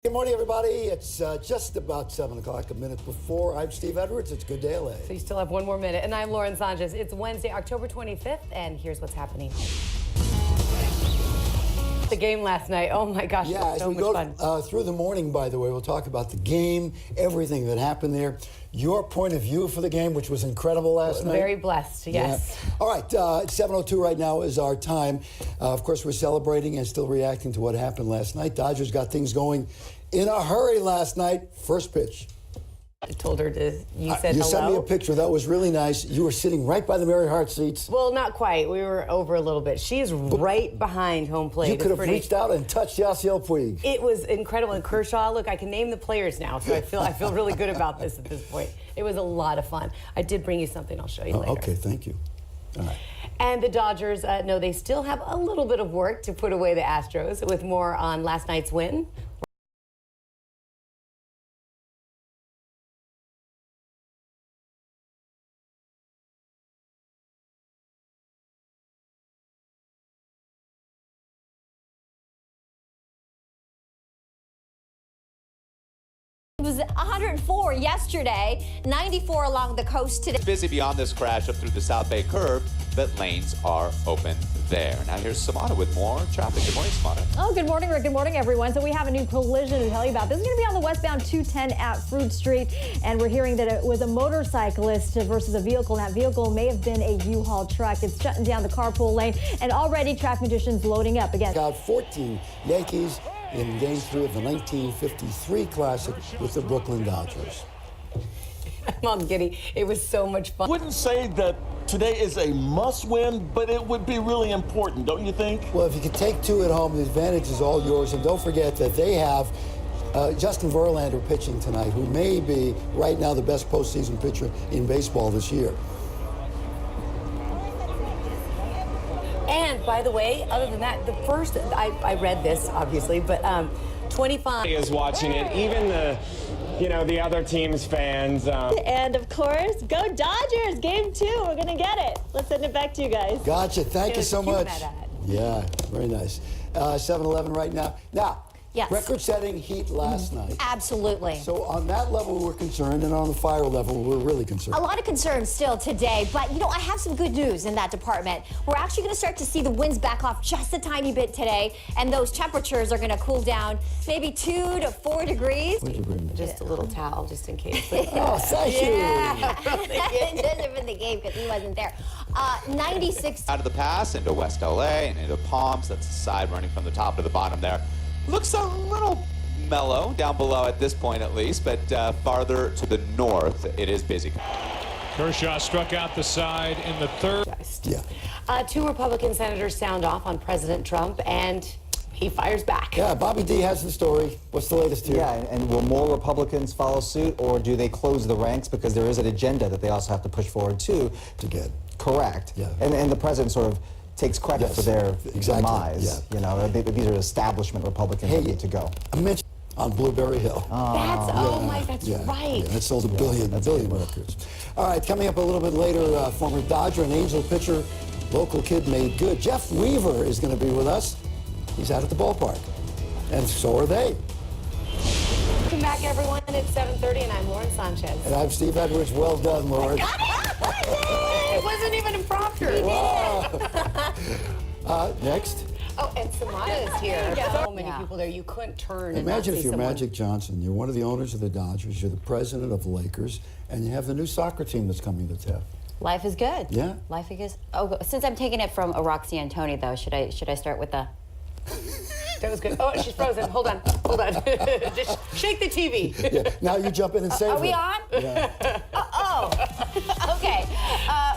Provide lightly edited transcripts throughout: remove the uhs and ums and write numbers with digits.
Good morning, everybody. It's just about 7 o'clock, a minute before. I'm Steve Edwards. It's GDLA. So you still have one more minute. And I'm Lauren Sanchez. It's Wednesday, October 25th, and here's what's happening. The game last night. Oh, my gosh. Yeah, so as we go through the morning, by the way, we'll talk about the game, everything that happened there, your point of view for the game, which was incredible last night. Very blessed, yes. Yeah. All right, 7:02 right now is our time. Of course, we're celebrating and still reacting to what happened last night. Dodgers got things going in a hurry last night. First pitch. I told her to, you said you hello. sent me a picture. That was really nice. You were sitting right by the Mary Hart seats. Well, not quite. We were over a little bit. She is right behind home plate. You could have reached out and touched Yasiel Puig. It was incredible. And Kershaw, look, I can name the players now, so I feel really good about this at this point. It was a lot of fun. I did bring you something I'll show you later. Okay, thank you. All right. And the Dodgers know they still have a little bit of work to put away the Astros, with more on last night's win. It was 104 yesterday, 94 along the coast today. Busy beyond this crash up through the South Bay curve, but lanes are open there. Now here's Samana with more traffic. Good morning, Samana. Oh, good morning, Rick. Good morning, everyone. So we have a new collision to tell you about. This is going to be on the westbound 210 at Fruit Street, and we're hearing that it was a motorcyclist versus a vehicle. That vehicle may have been a U-Haul truck. It's shutting down the carpool lane, and already traffic conditions loading up again. Got 14 Yankees in Game 3 of the 1953 Classic with the Brooklyn Dodgers. I'm all giddy. It was so much fun. I wouldn't say that today is a must-win, but it would be really important, don't you think? Well, if you could take two at home, the advantage is all yours. And don't forget that they have Justin Verlander pitching tonight, who may be right now the best postseason pitcher in baseball this year. And by the way, other than that, the first, I read this obviously, but 25 is watching it, even the other team's fans. And of course, go Dodgers! Game 2, we're going to get it. Let's send it back to you guys. Gotcha. Thank you so much. That ad. Yeah, very nice. 7-11 right now. Now, Yes. record-setting heat last night. Absolutely. So on that level, we're concerned, and on the fire level, we're really concerned. A lot of concerns still today, but I have some good news in that department. We're actually going to start to see the winds back off just a tiny bit today, and those temperatures are going to cool down maybe 2 to 4 degrees. Where'd you bring me? Just a little towel, just in case. Oh, thank you. Just for the game, because he wasn't there. 96. Out of the pass into West LA and into Palms. That's the side running from the top to the bottom there. Looks a little mellow down below at this point at least, but farther to the north, it is busy. Kershaw struck out the side in the third. Yeah. 2 Republican senators sound off on President Trump, and he fires back. Yeah, Bobby D has the story. What's the latest here? Yeah, and will more Republicans follow suit, or do they close the ranks? Because there is an agenda that they also have to push forward too. To get. Correct. Yeah. And the president sort of takes credit for their demise. Yeah. These are establishment Republicans that need to go. I mentioned on Blueberry Hill. That's right. Yeah, that sold a billion records. All right, coming up a little bit later, former Dodger and Angel pitcher, local kid made good. Jeff Weaver is going to be with us. He's out at the ballpark, and so are they. Welcome back, everyone. It's 7:30, and I'm Lauren Sanchez. And I'm Steve Edwards. Well done, Lauren. It wasn't even a prompter. Next. Oh, and Samana is here. So many people there. You couldn't turn. Imagine if you're someone. Magic Johnson. You're one of the owners of the Dodgers. You're the president of the Lakers, and you have the new soccer team that's coming to town. Life is good. Yeah. Life is good. Oh, since I'm taking it from Roxy Antoni, though, should I start with the? That was good. Oh, she's frozen. Hold on. Just shake the TV. Yeah. Now you jump in and save Are we her. on? Yeah. Okay.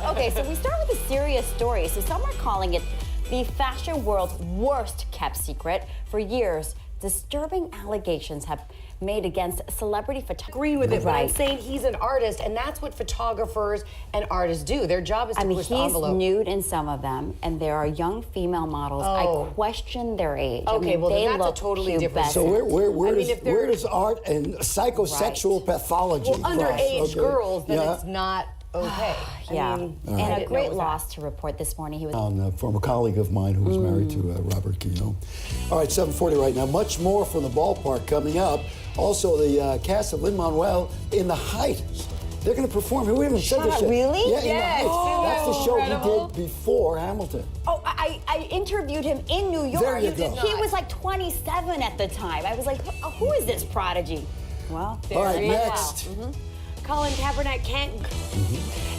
Okay, so we start with a serious story. So some are calling it the fashion world's worst kept secret. For years, disturbing allegations have made against celebrity photographers. Agree with it, but I'm Right. saying he's an artist, and that's what photographers and artists do. Their job is to push the he's envelope. nude in some of them, and there are young female models. Oh. I question their age. Okay, well, they then that's a look totally different- So pubescent. where does art and psychosexual pathology Well, cross? underage Okay. girls, then Yeah. it's not okay. Yeah, I mean, and I a didn't know it great was that. loss to report this morning. He was A former colleague of mine who was married to Robert Kino. All right, 7:40 right now. Much more from the ballpark coming up. Also, the cast of Lin-Manuel in The Heights. They're going to perform. We haven't said this yet. Really? Yeah, in The Yes. Heights. That's the show Incredible. he did before Hamilton. Oh, I interviewed him in New York. There you go. He was like 27 at the time. I was like, who is this prodigy? Well, All right, you go. next. Colin Kaepernick can't.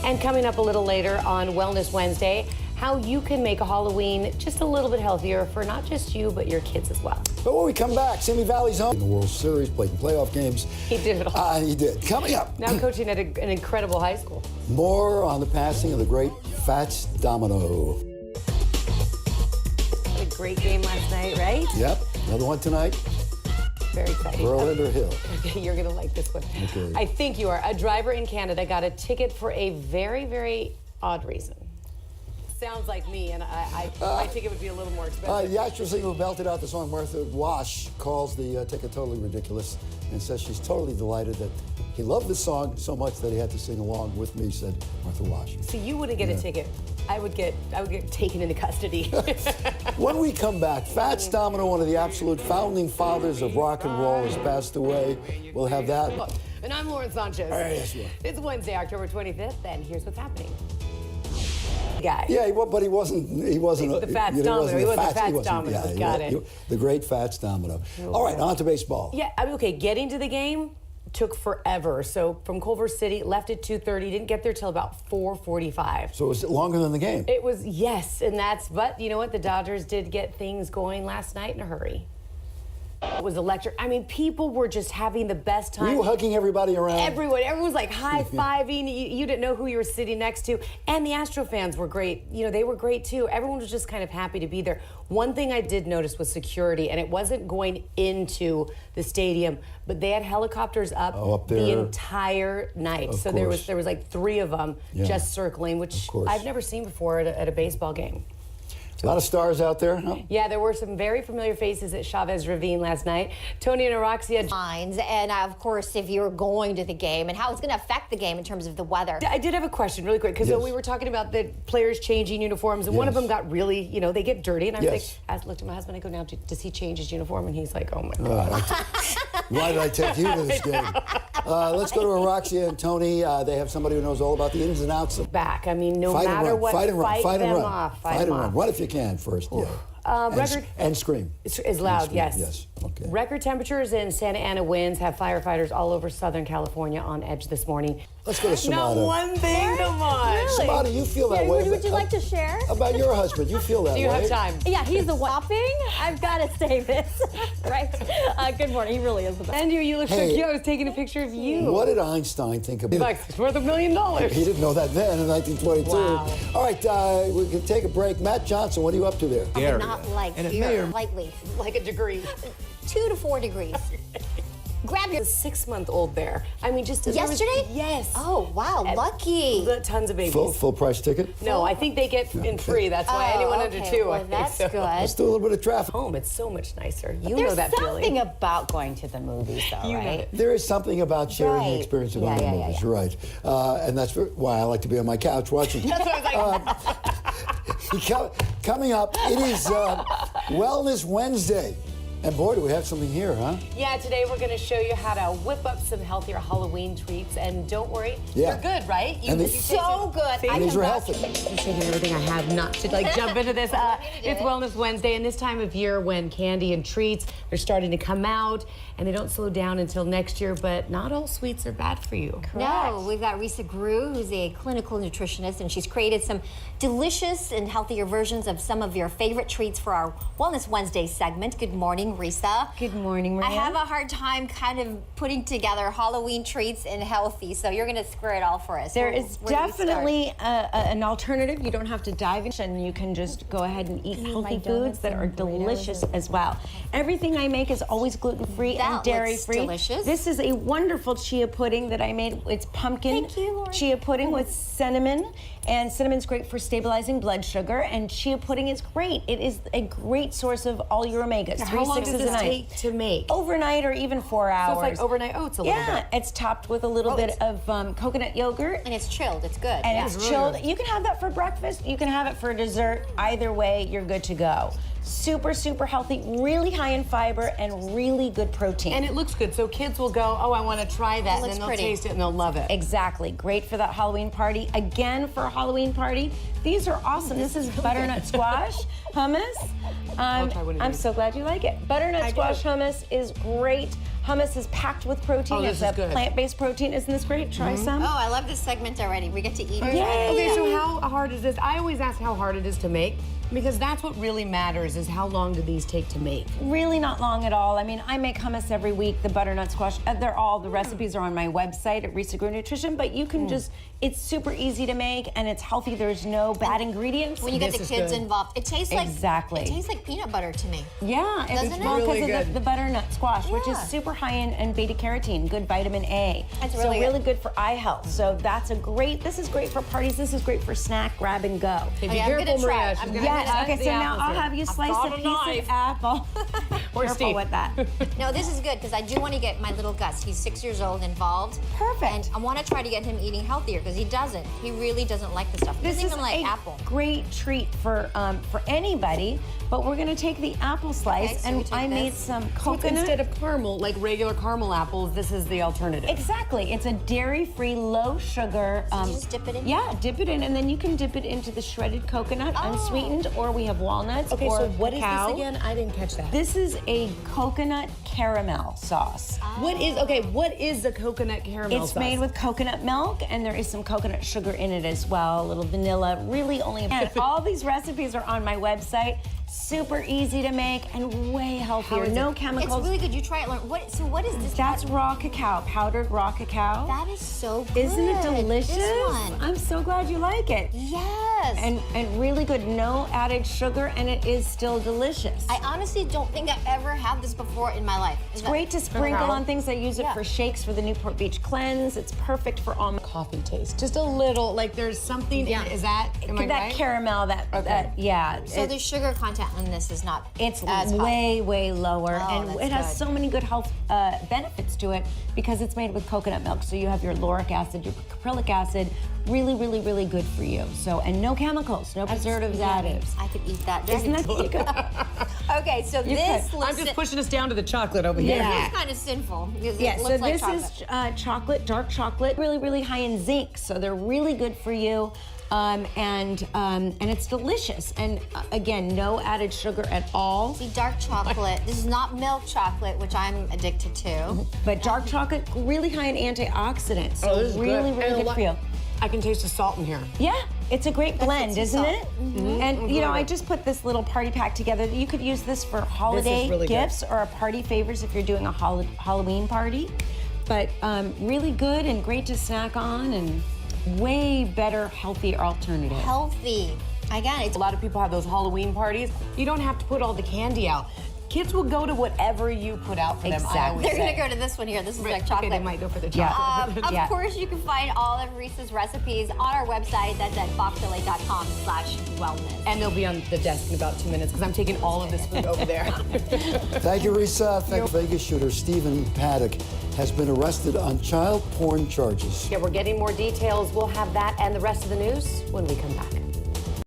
And coming up a little later on Wellness Wednesday, how you can make a Halloween just a little bit healthier for not just you, but your kids as well. But when we come back, Simi Valley's home in the World Series, played in playoff games. He did it all. He did. Coming up. Now coaching at an incredible high school. More on the passing of the great Fats Domino. What a great game last night, right? Yep, another one tonight. Very exciting. Verlander Hill. Okay, you're going to like this one. Okay. I think you are. A driver in Canada got a ticket for a very, very odd reason. Sounds like me, and my ticket would be a little more expensive. The actress who belted out the song Martha Wash calls the ticket totally ridiculous and says she's totally delighted that he loved the song so much that he had to sing along with me, said Martha Wash. So you wouldn't get a ticket. I would get taken into custody. When we come back, Fats Domino, one of the absolute founding fathers of rock and roll, has passed away. We'll have that. And I'm Lauren Sanchez. All right, yes, you are. It's Wednesday, October 25th, and here's what's happening. Guy. Yeah, but he wasn't. He wasn't The Fats Domino. He wasn't Fats Domino. Yeah, Got it. The great Fats Domino. All right, on to baseball. Yeah, I mean, okay, getting to the game took forever. So from Culver City, left at 2:30, didn't get there till about 4:45. So was it longer than the game? It was, yes, but you know what? The Dodgers did get things going last night in a hurry. It was electric. I mean, people were just having the best time. Were you hugging everybody around? Everyone was like high-fiving. You didn't know who you were sitting next to. And the Astro fans were great. You know, they were great too. Everyone was just kind of happy to be there. One thing I did notice was security, and it wasn't going into the stadium, but they had helicopters up there. the entire night. Of So course. there was like 3 of them just circling, which I've never seen before at a baseball game. A lot of stars out there, huh? Yeah, there were some very familiar faces at Chavez Ravine last night. Tony and Araxia. And of course, if you're going to the game and how it's going to affect the game in terms of the weather. I did have a question really quick because we were talking about the players changing uniforms, and one of them got really, they get dirty. And I was like, I looked at my husband, I go, now, does he change his uniform? And he's like, oh my God. Why did I take you to this game? Let's go to Araxia and Tony. They have somebody who knows all about the ins and outs of back. I mean, no fight matter and run, what, fight and run, fight and run. Off. Fight and run. Run if you can first. Yeah. Record and scream. Is loud, scream, yes. Yes. Okay. Record temperatures in Santa Ana winds have firefighters all over Southern California on edge this morning. Let's go to Samada. Not one thing, come on. Really? Samada, you feel that way. Would you like to share? About your husband, you feel that Do you way. have time? Yeah, he's the whopping. I've got to say this, right? Good morning. He really is the best. Andrew, you look so Hey. cute. I was taking a picture of you. What did Einstein think about Like, it's worth $1 million. He didn't know that then in 1922. Wow. All right, we can take a break. Matt Johnson, what are you up to there? Not like here, lightly. Like a degree. 2 to 4 degrees. Grab your A 6-month-old there. I mean, just yesterday? Yes. Oh wow, lucky. Tons of babies. Full price ticket? No, I think they get in free. That's why anyone under 2. Well, I think that's so. good. Let's do a little bit of traffic. Home, it's so much nicer. You know There's that something feeling. about going to the movies, though, You know right? it. There is something about sharing the Right. experience of Yeah, going to yeah, movies. yeah. You're right. And that's why I like to be on my couch watching. That's what I was like. Coming up, it is Wellness Wednesday. And boy, do we have something here, huh? Yeah, today we're going to show you how to whip up some healthier Halloween treats. And don't worry, Yeah. they're good, right? And they- So good. And these are healthy. I'm shaking everything I have not to jump into this. It's Wellness Wednesday, and this time of year when candy and treats are starting to come out, and they don't slow down until next year, but not all sweets are bad for you. No, we've got Risa Grew, who's a clinical nutritionist, and she's created some delicious and healthier versions of some of your favorite treats for our Wellness Wednesday segment. Good morning, Risa. Good morning, Maria. I have a hard time kind of putting together Halloween treats and healthy, so you're going to square it all for us. There Where- is where do we start? definitely an alternative. You don't have to dive in, and you can just go ahead and eat healthy foods that are delicious as well. Everything I make is always gluten-free and That dairy-free. looks delicious. This is a wonderful chia pudding that I made. It's pumpkin Thank you, Lauren. chia pudding with cinnamon, and cinnamon's great for stabilizing blood sugar, and chia pudding is great. It is a great source of all your omegas. How long mixes does the this night. take to make? Overnight or even 4 hours. So it's like overnight oats a little bit. Yeah, it's topped with a little bit of coconut yogurt. And it's chilled. It's good. And yeah. it's chilled. You can have that for breakfast. You can have it for dessert. Either way, you're good to go. Super, super healthy, really high in fiber, and really good protein. And it looks good, so kids will go, oh, I want to try that, and looks then they'll pretty. taste it and they'll love it. Exactly. Great for that Halloween party. Again, for a Halloween party, these are awesome. This is butternut squash hummus. I'll try one of I'm these. so glad you like it. Butternut squash hummus is great. Hummus is packed with protein. Oh, this It's is a good. plant-based protein. Isn't this great? Try some. Oh, I love this segment already. We get to eat. Yay. Okay, so how hard is this? I always ask how hard it is to make, because that's what really matters, is how long do these take to make? Really not long at all. I mean, I make hummus every week, the butternut squash. The recipes are on my website at Risa Grew Nutrition, but you can just, it's super easy to make and it's healthy. There's no bad ingredients. When you get This the is kids good. involved, it tastes like Exactly. It tastes like peanut butter to me. Yeah, Doesn't it's it? well Really because of good. the butternut squash, which is Yeah. super high in beta carotene, good vitamin A. That's so really good. really good for eye health. So that's this is great for parties. This is great for snack, grab and go. Hey, be Okay, I'm careful, gonna try Maria. it. She's I'm gonna gonna- Yes, cut okay, the so now apples I'll here. have you slice got a a piece knife. of apple. Or Careful Steve. with that. No, this is good because I do want to get my little Gus. He's 6 years old involved. Perfect. And I want to try to get him eating healthier because he doesn't. He really doesn't like the stuff. He This doesn't is even like a apple. great treat for anybody, but we're gonna take the apple slice Okay, so we and take I made this. some So it's coconut. instead of caramel, like regular caramel apples, this is the alternative. Exactly. It's a dairy-free, low-sugar. So you just dip it in? Yeah, dip it in, and then you can dip it into the shredded coconut, unsweetened, or we have walnuts. Okay, or so what is cacao. this again? I didn't catch that. This is a coconut caramel sauce. What is the coconut caramel It's sauce? made with coconut milk, and there is some coconut sugar in it as well, a little vanilla, really only. And all these recipes are on my website. Super easy to make and way healthier. No chemicals. It's really good. You try it. Learn. So what is this? That's raw cacao, powdered raw cacao. That is so good. Isn't it delicious? This one. I'm so glad you like it. Yes. And really good, no added sugar, and it is still delicious. I honestly don't think I've ever had this before in my life. It's great to sprinkle on things. I use it Yeah. for shakes for the Newport Beach cleanse. It's perfect for all my coffee taste. Just a little, like there's something. Yeah. Is that? Am I that right? caramel, yeah. So the sugar content on this is not It's as high. way lower, Oh, and that's it has good. so many good health benefits to it because it's made with coconut milk. So you have your lauric acid, your caprylic acid, really good for you. So, and no chemicals, no preservatives, additives. I could eat that. Isn't that good? Okay, so You this could. looks I'm just pushing us down to the chocolate over here. This is kind of sinful because Yeah, it so looks like this chocolate. is chocolate, dark chocolate, really high in zinc. So they're really good for you. And it's delicious. And again, no added sugar at all. See, dark chocolate. This is not milk chocolate, which I'm addicted to. But dark chocolate, really high in antioxidants. So this is really And good for you. I can taste the salt in here. Yeah, it's a great blend, some isn't salt. it? And you know, I just put this little party pack together. You could use this for holiday really good. gifts or a party favors if you're doing a Halloween party. But really good and great to snack on, and way better, healthier alternative. Healthy. Again, it's A lot of people have those Halloween parties. You don't have to put all the candy out. Kids will go to whatever you put out for them. I Exactly. always they're say. gonna go to this one here. This is like Okay, chocolate. they might go for the Yeah. chocolate. Of Yeah. course, you can find all of Risa's recipes on our website. That's at foxla.com/wellness. And they'll be on the desk in about 2 minutes because I'm taking all of this food over there. Thank you, Risa. Thank you. Vegas shooter Stephen Paddock has been arrested on child porn charges. Yeah, we're getting more details. We'll have that and the rest of the news when we come back.